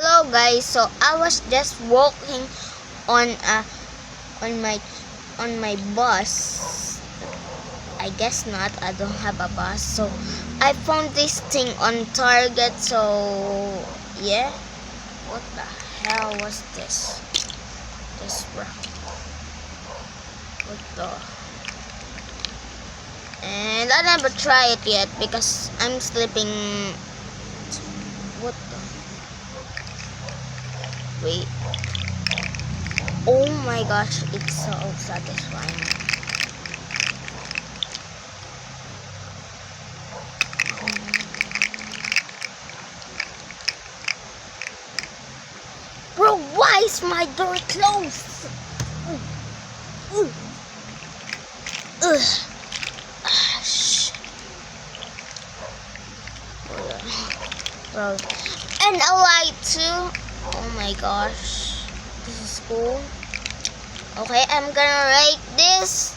Hello guys, so I was just walking on my bus. I guess not, I don't have a bus. So I found this thing on Target. So yeah, what the hell was this? What the? And I never try it yet because I'm sleeping. What the? Wait. Oh my gosh, it's so satisfying. Bro, why is my door closed? Bro. And a light too. Oh my gosh. This is cool. Okay, I'm gonna rate this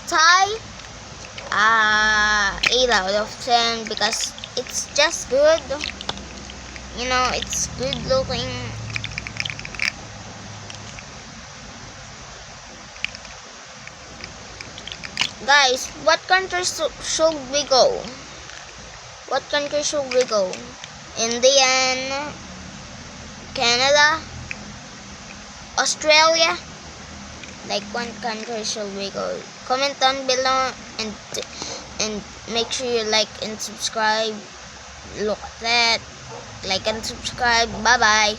tie 8 out of 10 because it's just good. You know, it's good looking. Guys, what country should we go? What country should we go? India, Canada, Australia? Like, what country should we go? Comment down below and make sure you like and subscribe. Look at that. Like and subscribe. Bye bye.